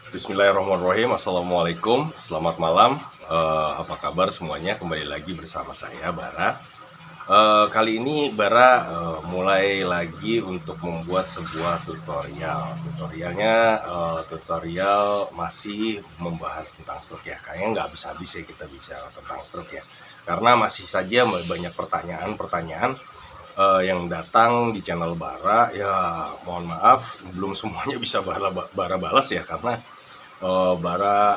Bismillahirrahmanirrahim. Assalamualaikum, selamat malam. Apa kabar semuanya? Kembali lagi bersama saya Bara. Kali ini Bara mulai lagi untuk membuat sebuah tutorial. Tutorial masih membahas tentang stroke ya. Kayaknya nggak habis-habis ya kita bicara tentang stroke ya. Karena masih saja banyak pertanyaan-pertanyaan yang datang di channel Bara. Ya mohon maaf, belum semuanya bisa Bara balas ya, karena Bara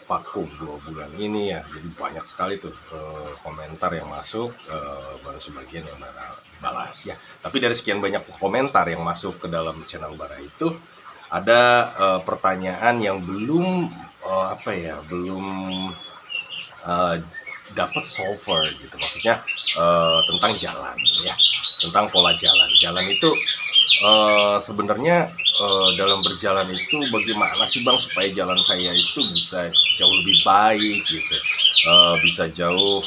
vakum 2 bulan ini ya, jadi banyak sekali tuh komentar yang masuk, baru sebagian yang Bara balas ya. Tapi dari sekian banyak komentar yang masuk ke dalam channel Bara itu, ada pertanyaan yang belum dapat solver gitu, maksudnya tentang jalan ya, tentang pola jalan. Jalan itu sebenarnya dalam berjalan itu bagaimana sih Bang supaya jalan saya itu bisa jauh lebih baik gitu, bisa jauh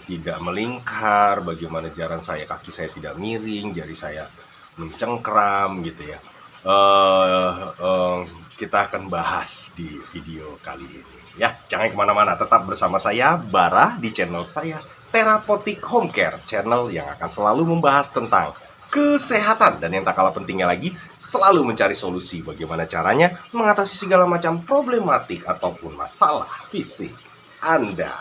tidak melingkar, bagaimana jalan saya, kaki saya tidak miring, jari saya mencengkram gitu ya. Kita akan bahas di video kali ini ya. Jangan kemana-mana, tetap bersama saya Bara di channel saya Therapeutic Home Care, channel yang akan selalu membahas tentang kesehatan, dan yang tak kalah pentingnya lagi, selalu mencari solusi bagaimana caranya mengatasi segala macam problematik ataupun masalah fisik Anda.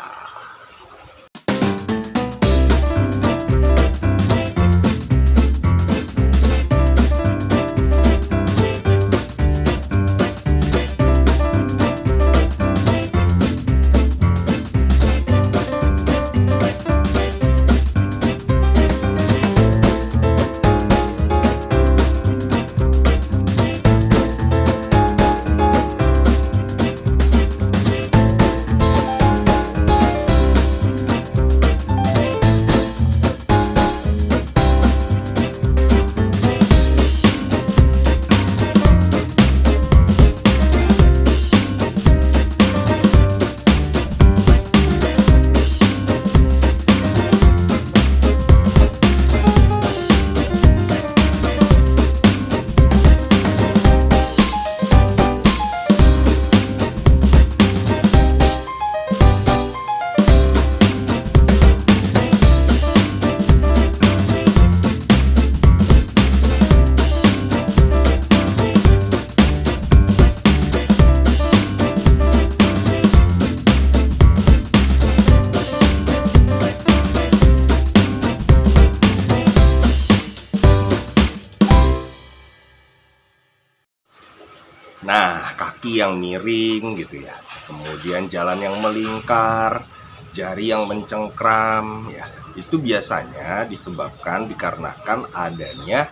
Nah, kaki yang miring gitu ya, kemudian jalan yang melingkar, jari yang mencengkram ya, itu biasanya disebabkan dikarenakan adanya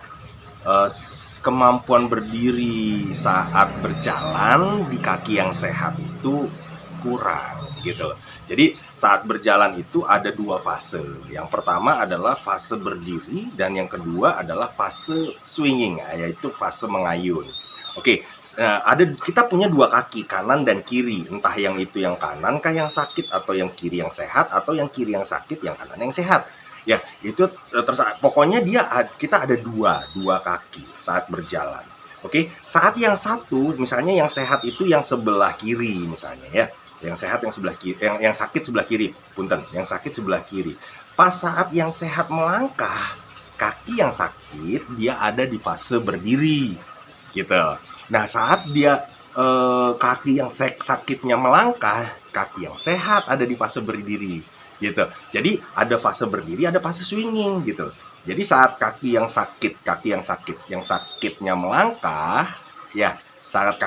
kemampuan berdiri saat berjalan di kaki yang sehat itu kurang gitu. Jadi saat berjalan itu ada 2 fase. Yang pertama adalah fase berdiri, dan yang kedua adalah fase swinging, yaitu fase mengayun. Oke, kita punya 2 kaki, kanan dan kiri. Entah yang itu yang kanan kah yang sakit, atau yang kiri yang sehat, atau yang kiri yang sakit, yang kanan yang sehat. Ya, itu pokoknya kita ada dua kaki saat berjalan. Oke, saat yang satu, misalnya yang sehat itu yang sebelah kiri misalnya ya. Yang sehat yang sebelah kiri, yang sakit sebelah kiri. Punten, yang sakit sebelah kiri. Pas saat yang sehat melangkah, kaki yang sakit dia ada di fase berdiri. Gitu. Nah, saat dia kaki yang sakitnya melangkah, kaki yang sehat ada di fase berdiri. Gitu. Jadi ada fase berdiri, ada fase swinging gitu. Jadi saat yang sakitnya melangkah, ya, saat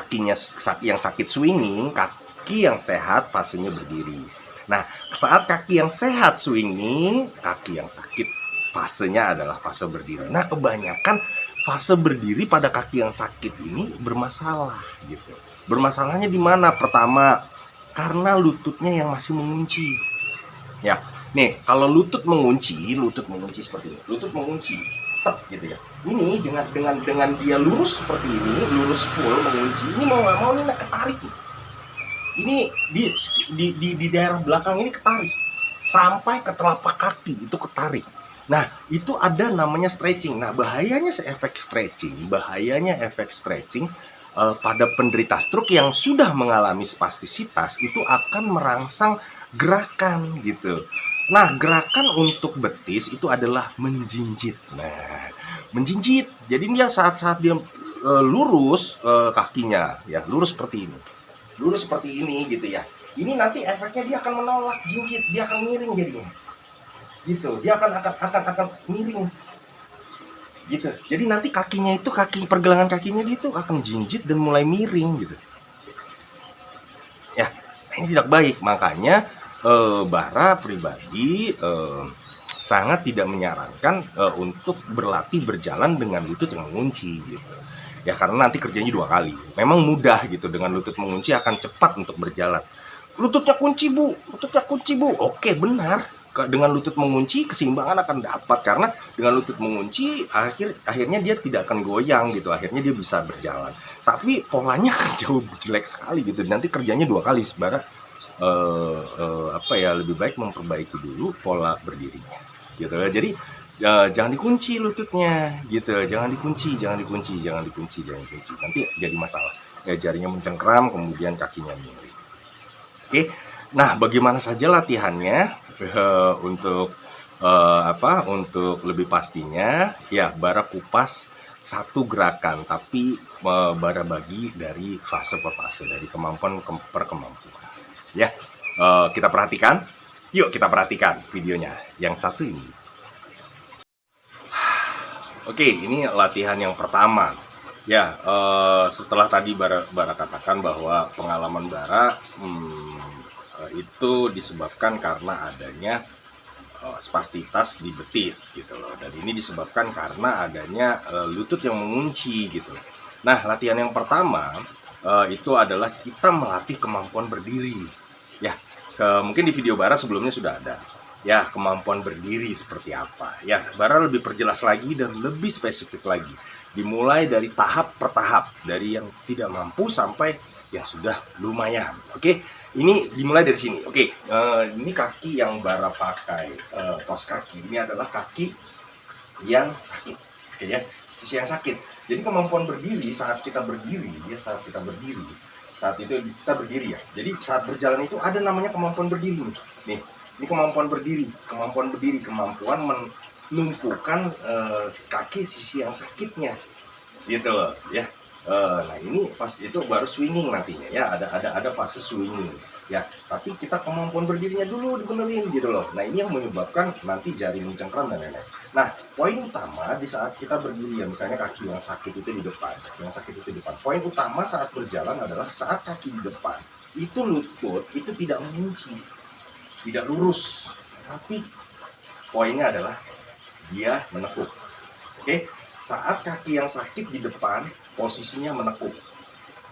yang sakit swinging, kaki yang sehat fasenya berdiri. Nah, saat kaki yang sehat swinging, kaki yang sakit fasenya adalah fase berdiri. Nah, kebanyakan fase berdiri pada kaki yang sakit ini bermasalah gitu. Bermasalahnya di mana? Pertama, karena lututnya yang masih mengunci. Ya, nih kalau lutut mengunci seperti ini, lutut mengunci, gitu ya. Ini dengan dia lurus seperti ini, lurus full mengunci, ini mau nggak mau ini ketarik. Ini di daerah belakang ini ketarik, sampai ke telapak kaki itu ketarik. Nah, itu ada namanya stretching. Nah, bahayanya efek stretching pada penderita stroke yang sudah mengalami spastisitas itu akan merangsang gerakan gitu. Nah, gerakan untuk betis itu adalah menjinjit. Nah, menjinjit. Jadi dia saat-saat dia lurus kakinya, ya lurus seperti ini, lurus seperti ini gitu ya. Ini nanti efeknya dia akan menolak jinjit, dia akan miring jadinya, gitu. Dia akan miring, gitu. Jadi nanti kakinya itu pergelangan kakinya dia itu akan jinjit dan mulai miring gitu. Ya, ini tidak baik, makanya Bara pribadi sangat tidak menyarankan untuk berlatih berjalan dengan lutut yang mengunci gitu. Ya karena nanti kerjanya 2 kali. Memang mudah gitu, dengan lutut mengunci akan cepat untuk berjalan. Lututnya kunci bu, lututnya kunci bu. Oke benar. Dengan lutut mengunci keseimbangan akan dapat, karena dengan lutut mengunci akhirnya dia tidak akan goyang gitu. Akhirnya dia bisa berjalan. Tapi polanya jauh jelek sekali gitu. Nanti kerjanya 2 kali. Bara lebih baik memperbaiki dulu pola berdirinya gitu ya. Jadi jangan dikunci lututnya gitu, jangan dikunci, nanti jadi masalah ya, jarinya mencengkram kemudian kakinya miring. Oke, nah bagaimana saja latihannya untuk untuk lebih pastinya ya, Bara kupas satu gerakan, tapi Bara bagi dari fase per fase, dari kemampuan per kemampuan. Ya, kita perhatikan. Yuk kita perhatikan videonya. Yang satu ini. Oke, ini latihan yang pertama. Ya, setelah tadi Bara katakan bahwa pengalaman Bara itu disebabkan karena adanya spastitas di betis gitu loh. Dan ini disebabkan karena adanya lutut yang mengunci gitu. Nah, latihan yang pertama itu adalah kita melatih kemampuan berdiri. Ya, mungkin di video Bara sebelumnya sudah ada. Ya, kemampuan berdiri seperti apa. Ya, Bara lebih perjelas lagi dan lebih spesifik lagi. Dimulai dari tahap per tahap, dari yang tidak mampu sampai yang sudah lumayan. Oke, ini dimulai dari sini. Oke, ini kaki yang Bara pakai, kaos kaki. Ini adalah kaki yang sakit. Oke ya, sisi yang sakit. Jadi kemampuan berdiri saat kita berdiri, saat itu kita berdiri ya. Jadi saat berjalan itu ada namanya kemampuan berdiri nih. Ini kemampuan berdiri, kemampuan menumpukan kaki sisi yang sakitnya, gitu loh ya. Nah ini pas itu baru swinging nantinya ya, ada fase swinging ya. Tapi kita kemampuan berdirinya dulu dibenerin gitu loh. Nah ini yang menyebabkan nanti jari mencengkram dan lain-lain. Nah poin utama di saat kita berdiri ya, misalnya kaki yang sakit itu di depan, Poin utama saat berjalan adalah saat kaki di depan itu lutut itu tidak mengunci, tidak lurus, tapi poinnya adalah dia menekuk. Oke, saat kaki yang sakit di depan posisinya menekuk.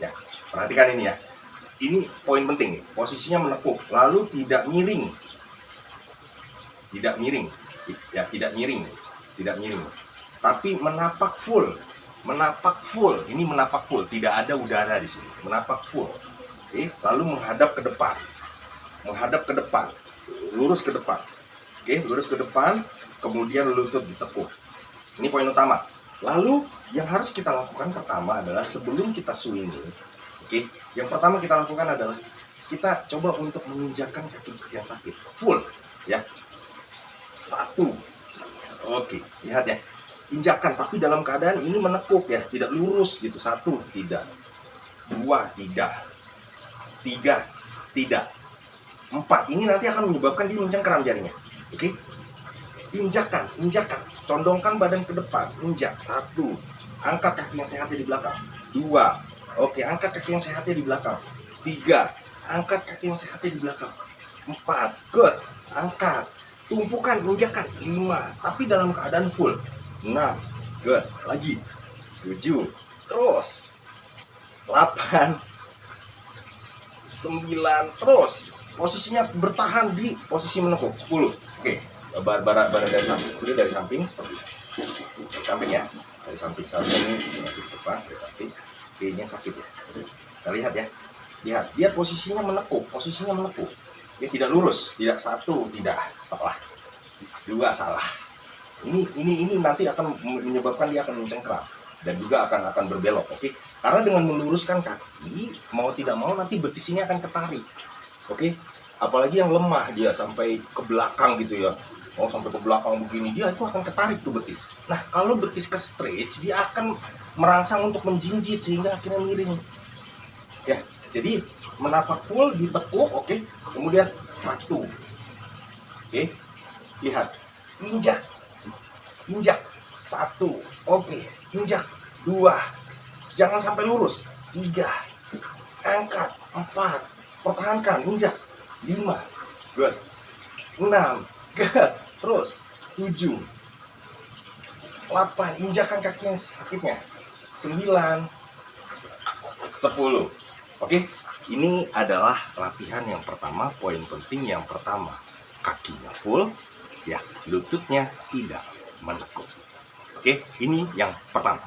Ya, perhatikan ini ya. Ini poin penting, posisinya menekuk, lalu tidak miring. Tidak miring. Tapi menapak full. Ini menapak full, tidak ada udara di sini. Menapak full. Oke, lalu menghadap ke depan. Lurus ke depan. Oke, lurus ke depan, kemudian lutut ditekuk. Ini poin utama. Lalu yang harus kita lakukan pertama adalah sebelum kita swinging, oke, yang pertama kita lakukan adalah kita coba untuk menginjakkan kaki yang sakit full, ya. 1, oke, lihat ya, injakan tapi dalam keadaan ini menekuk ya, tidak lurus gitu. 1, tidak. 2, tidak. 3, tidak. 4, ini nanti akan menyebabkan dia mencengkeram jarinya. Oke, injakan, condongkan badan ke depan, injak. 1, angkat kaki yang sehatnya di belakang. 2, oke, angkat kaki yang sehatnya di belakang. 3, angkat kaki yang sehatnya di belakang. 4, good, angkat, tumpukan, injakan. 5, tapi dalam keadaan full. 6, good, lagi. 7, terus. 8, 9, terus. Posisinya bertahan di posisi menekuk. 10, oke. Bara dari samping seperti ini. Dari samping ya, dari samping dari samping. Kayaknya sakit ya. Kita lihat ya, lihat posisinya menekuk, dia tidak lurus, tidak. 1, tidak, salah. 2, salah. Ini nanti akan menyebabkan dia akan mencengkram dan juga akan berbelok. Oke, Karena dengan meluruskan kaki, mau tidak mau nanti betis ini akan ketarik. Oke, apalagi yang lemah dia sampai ke belakang gitu ya. Mau sampai ke belakang begini, dia itu akan ketarik tuh betis. Nah, kalau betis ke stretch, dia akan merangsang untuk menjinjit sehingga akhirnya miring. Ya, jadi menapak full ditekuk, oke. Kemudian satu, oke. Lihat, injak, injak, satu, oke. Injak, dua, jangan sampai lurus, tiga, angkat, empat, pertahankan, injak, lima, good, enam, good, terus, tujuh, 8, injakan kaki yang sakitnya, 9, 10. Oke, ini adalah latihan yang pertama, poin penting yang pertama. Kakinya full, ya, lututnya tidak menekuk. Oke, ini yang pertama.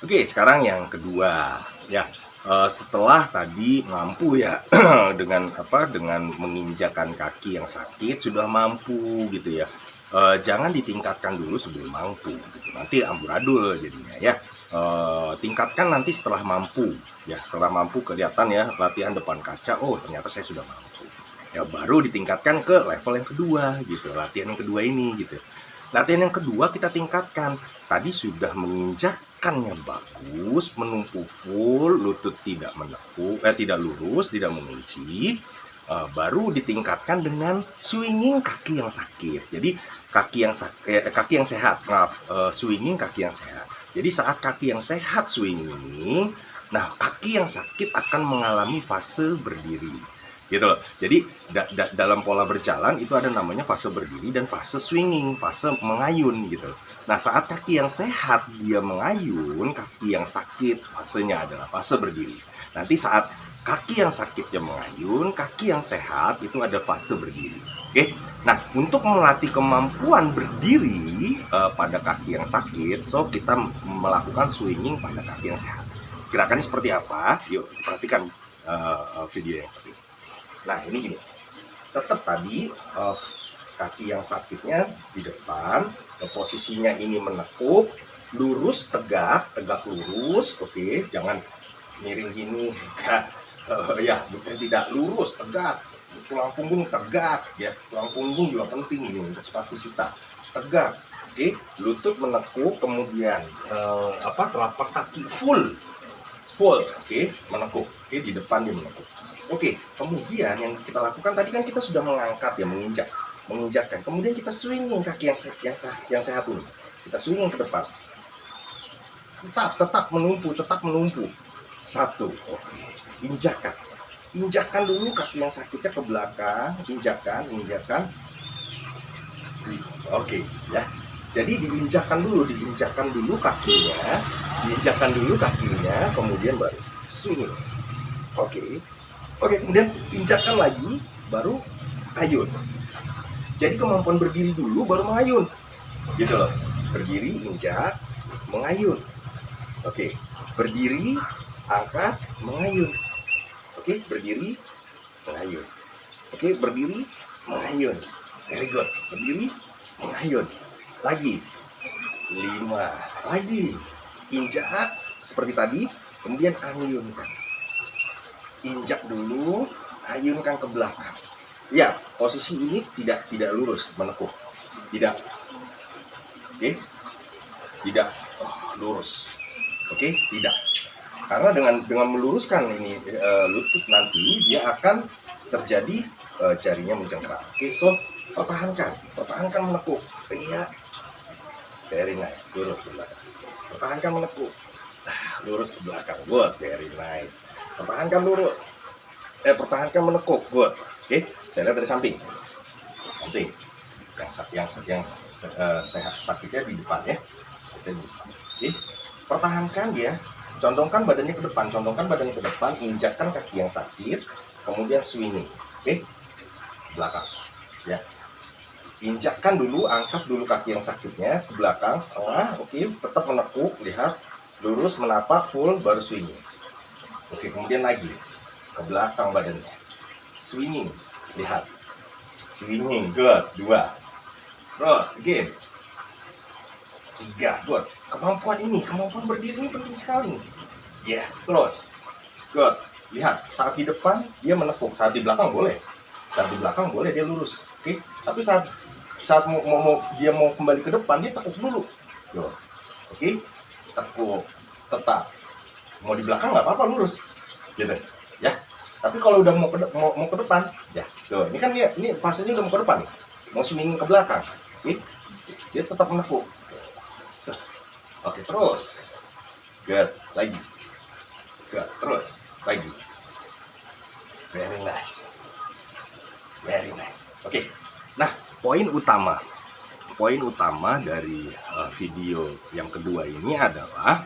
Oke, sekarang yang kedua, ya. Setelah tadi mampu ya dengan menginjakan kaki yang sakit sudah mampu gitu ya. Jangan ditingkatkan dulu sebelum mampu gitu. Nanti amburadul jadinya ya. Tingkatkan nanti setelah mampu ya. Setelah mampu kelihatan ya, latihan depan kaca, oh ternyata saya sudah mampu ya, baru ditingkatkan ke level yang kedua gitu. Latihan yang kedua ini gitu. Latihan yang kedua kita tingkatkan. Tadi sudah menginjakkannya bagus, menumpu full, lutut tidak menekuk, tidak lurus, tidak mengunci. Baru ditingkatkan dengan swinging kaki yang sakit. Jadi kaki yang sehat, swinging kaki yang sehat. Jadi saat kaki yang sehat swinging, nah kaki yang sakit akan mengalami fase berdiri. Gitu loh. Jadi dalam pola berjalan itu ada namanya fase berdiri dan fase swinging, fase mengayun gitu. Nah, saat kaki yang sehat dia mengayun, kaki yang sakit fasenya adalah fase berdiri. Nanti saat kaki yang sakitnya mengayun, kaki yang sehat itu ada fase berdiri. Oke. Nah, untuk melatih kemampuan berdiri pada kaki yang sakit, so kita melakukan swinging pada kaki yang sehat. Gerakannya seperti apa? Yuk, perhatikan video yang satu. Nah, ini gini. Tetap tadi kaki yang sakitnya di depan, posisinya ini menekuk, lurus, tegak lurus, oke. Jangan miring gini, ya, bukan tidak lurus, tegak. Tulang punggung tegak, ya. Tulang punggung juga penting ini untuk spastisita. Tegak, oke. Lutut menekuk, kemudian telapak kaki full, oke, menekuk, oke, di depan dia menekuk. Oke, kemudian yang kita lakukan tadi kan kita sudah mengangkat ya, menginjakkan. Kemudian kita swinging kaki yang sehat ini. Kita swinging ke depan. Tetap menumpu. Satu, oke. Injakan dulu kaki yang sakitnya ke belakang, injakan. Oke, ya. Jadi diinjakan dulu kakinya, kemudian baru swinging. Oke, kemudian injakan lagi, baru ayun. Jadi kemampuan berdiri dulu, baru mengayun. Gitu loh. Berdiri, injak, mengayun. Oke, berdiri, angkat, mengayun. Oke, berdiri, mengayun. Oke, berdiri, mengayun. Very good. Berdiri, mengayun. Lagi. 5. Lagi. Injak, seperti tadi, kemudian ayunkan. Injak dulu, ayunkan ke belakang. Ya, posisi ini tidak lurus, menekuk. Tidak. Oke. Tidak lurus. Oke, tidak. Karena dengan meluruskan ini lutut nanti dia akan terjadi jarinya mencengkram. Oke, so pertahankan menekuk. Iya. Very nice. Lurus ke belakang. Pertahankan menekuk. Lurus ke belakang. Good, very nice. Pertahankan lurus. Pertahankan menekuk. Good. Oke, saya lihat dari samping. Yang sehat sakitnya di depan ya. Oke, pertahankan dia. Condongkan badannya ke depan, injakkan kaki yang sakit, kemudian swinging. Oke, belakang. Ya. Injakkan dulu, angkat dulu kaki yang sakitnya ke belakang setengah. Oke, tetap menekuk, lihat. Lurus menapak full baru swinging. Oke, kemudian lagi ke belakang badannya. Swinging, lihat. Swinging, good. 2. Terus, again. 3, good. Kemampuan berdiri ini penting sekali. Yes, terus. Good. Lihat, saat di depan dia menekuk, saat di belakang boleh. Saat di belakang boleh dia lurus. Oke. Tapi saat dia mau kembali ke depan dia tekuk dulu. Good. Oke. Tekuk, tetap. Mau di belakang nggak apa-apa lurus. Gitu. Ya. Tapi kalau udah mau ke depan, ya. Tuh, ini kan ini fasenya udah mau ke depan nih. Mau swing ke belakang. Oke. Dia tetap menekuk. Oke, terus. Good. Lagi. Good. Terus. Lagi. Very nice. Very nice. Oke. Nah, poin utama dari video yang kedua ini adalah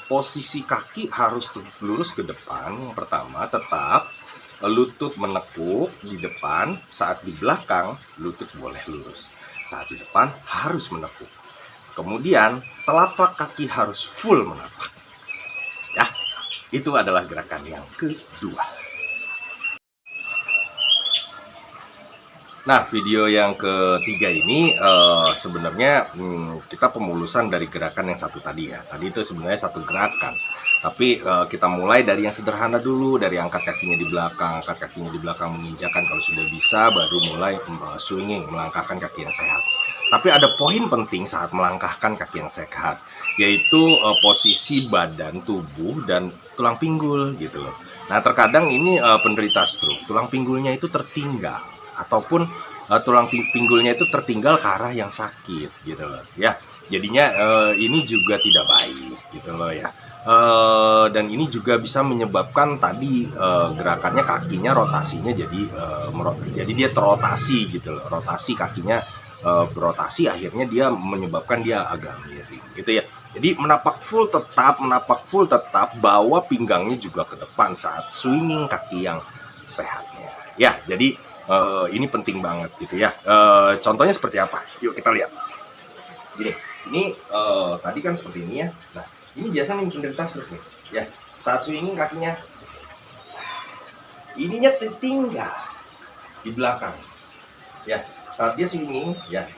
posisi kaki harus lurus ke depan. Yang pertama, tetap lutut menekuk di depan. Saat di belakang, lutut boleh lurus. Saat di depan harus menekuk. Kemudian, telapak kaki harus full menapak. Ya, itu adalah gerakan yang kedua. Nah, video yang ketiga ini sebenarnya kita pemulusan dari gerakan yang satu tadi ya. Tadi itu sebenarnya satu gerakan. Tapi kita mulai dari yang sederhana dulu, dari angkat kakinya di belakang, menginjakan kalau sudah bisa, baru mulai swinging, melangkahkan kaki yang sehat. Tapi ada poin penting saat melangkahkan kaki yang sehat, yaitu posisi badan, tubuh, dan tulang pinggul gitu loh. Nah, terkadang ini penderita stroke, tulang pinggulnya itu tertinggal, ataupun tulang pinggulnya itu tertinggal ke arah yang sakit gitu loh ya. Jadinya ini juga tidak baik gitu loh ya. Dan ini juga bisa menyebabkan tadi gerakannya kakinya rotasinya jadi dia terotasi gitu loh. Rotasi kakinya berotasi, akhirnya dia menyebabkan dia agak miring gitu ya. Jadi menapak full tetap, bawa pinggangnya juga ke depan saat swinging kaki yang sehatnya. Ya, jadi ini penting banget gitu ya. Contohnya seperti apa? Yuk kita lihat. Gini, ini tadi kan seperti ini ya. Nah, ini biasanya penderita stroke nih. Ya, saat swinging kakinya ininya tertinggal di belakang. Ya, saat dia swinging ya,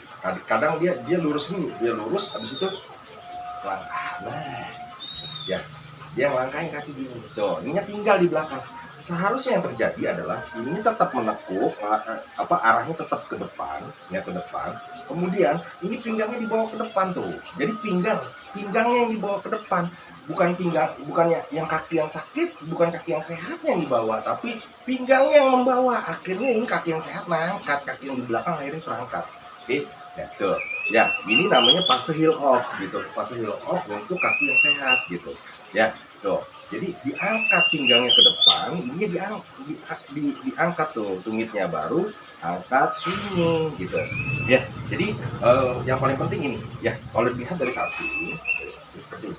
kadang dia lurus dulu, habis itu langkah. Nah, ya, dia melangkahin kaki gini. Tuh, ininya tinggal di belakang. Seharusnya yang terjadi adalah ini tetap menekuk, arahnya tetap ke depan, ya ke depan. Kemudian ini pinggangnya dibawa ke depan tuh. Jadi pinggangnya yang dibawa ke depan, bukannya yang kaki yang sakit, bukan kaki yang sehat yang dibawa, tapi pinggangnya yang membawa. Akhirnya ini kaki yang sehat mengangkat, kaki yang di belakang akhirnya terangkat. Oke, ya tuh. Ya, ini namanya fase heel off gitu. Fase heel off untuk kaki yang sehat gitu. Ya, tuh. Jadi diangkat pinggangnya ke depan, ini diangkat tuh tumitnya, baru angkat swinging gitu. Ya, jadi yang paling penting ini ya, kalau dilihat dari samping seperti ini.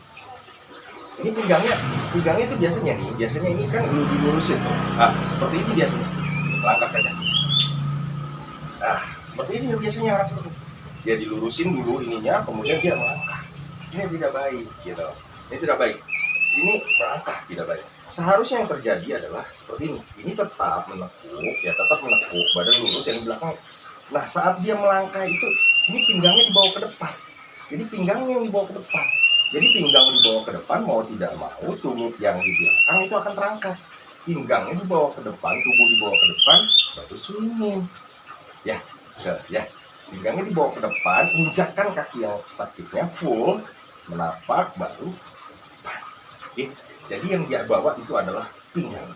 Ini pinggangnya itu biasanya ini kan dilurusin tuh. Nah, seperti ini biasanya. Langkah kaki. Nah, seperti ini biasanya orang seperti dia dilurusin dulu ininya, kemudian dia melangkah. Ini tidak baik gitu. Ini tidak baik. Ini melangkah tidak baik. Seharusnya yang terjadi adalah seperti ini. Ini tetap menekuk, badan lurus yang di belakang. Nah, saat dia melangkah itu, ini pinggangnya dibawa ke depan. Jadi pinggangnya yang dibawa ke depan. Jadi pinggang dibawa ke depan, mau tidak mau tumit yang di belakang itu akan terangkat. Pinggangnya dibawa ke depan, tubuh dibawa ke depan, baru swinging. Ya, pinggangnya dibawa ke depan, injakkan kaki yang sakitnya full, menapak, baru. Oke, jadi yang dia bawa itu adalah pinggang.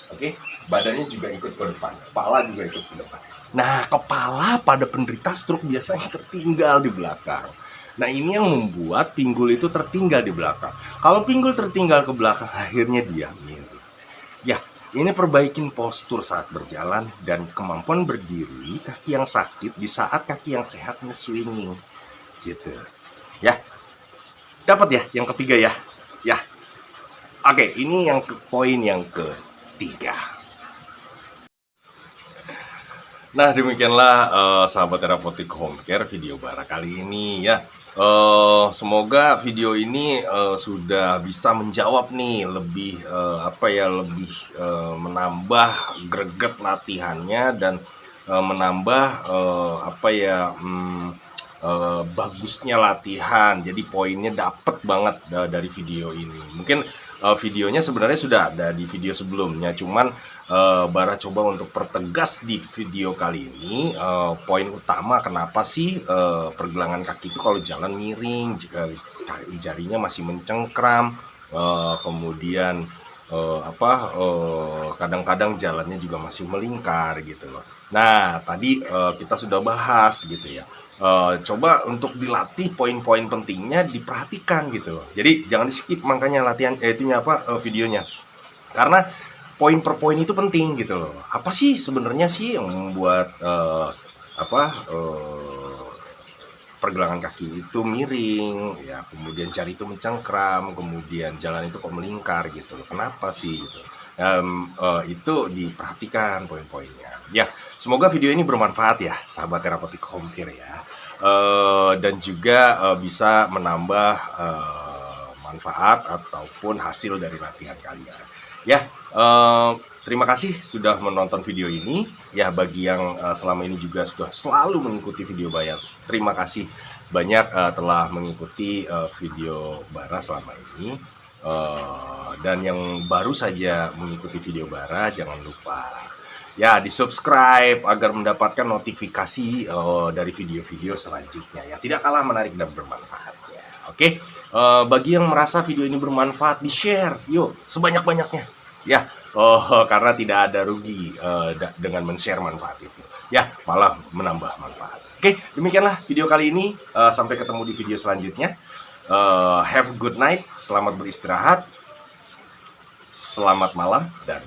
Oke, badannya juga ikut ke depan, kepala juga ikut ke depan. Nah, kepala pada penderita stroke biasanya tertinggal di belakang. Nah, ini yang membuat pinggul itu tertinggal di belakang. Kalau pinggul tertinggal ke belakang, akhirnya dia miring. Ya, ini perbaikin postur saat berjalan dan kemampuan berdiri kaki yang sakit di saat kaki yang sehat nge-swinging. Gitu. Ya. Dapat ya yang ketiga ya. Ya, oke, ini yang poin yang ketiga. Nah, demikianlah sahabat terapeutik home care video bara kali ini ya. Semoga video ini sudah bisa menjawab nih lebih menambah greget latihannya dan menambah bagusnya latihan. Jadi poinnya dapet banget dari video ini. Mungkin videonya sebenarnya sudah ada di video sebelumnya, cuman Bara coba untuk pertegas di video kali ini poin utama kenapa sih pergelangan kaki itu kalau jalan miring, jarinya masih mencengkram, kemudian kadang-kadang jalannya juga masih melingkar gitu loh. Nah, tadi kita sudah bahas gitu ya. Coba untuk dilatih poin-poin pentingnya diperhatikan gitu loh. Jadi jangan di skip makanya latihan videonya. Karena poin per poin itu penting gitu loh. Apa sih sebenarnya sih yang membuat pergelangan kaki itu miring, ya kemudian jari itu mencengkram, kemudian jalan itu kok melingkar gitu. Kenapa sih gitu? Itu diperhatikan poin-poinnya. Ya, semoga video ini bermanfaat ya, sahabat terapeutik home care ya, dan juga bisa menambah manfaat ataupun hasil dari latihan kalian. Ya, terima kasih sudah menonton video ini. Ya, bagi yang selama ini juga sudah selalu mengikuti video Bara, terima kasih banyak telah mengikuti video Bara selama ini. Dan yang baru saja mengikuti video Bara, jangan lupa ya di subscribe agar mendapatkan notifikasi dari video-video selanjutnya ya. Tidak kalah menarik dan bermanfaat ya. Oke, bagi yang merasa video ini bermanfaat, di share yuk sebanyak-banyaknya ya. Karena tidak ada rugi dengan men-share manfaat itu. Ya, malah menambah manfaat. Oke, demikianlah video kali ini. Sampai ketemu di video selanjutnya. Have a good night. Selamat beristirahat. Selamat malam dan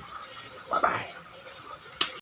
bye-bye.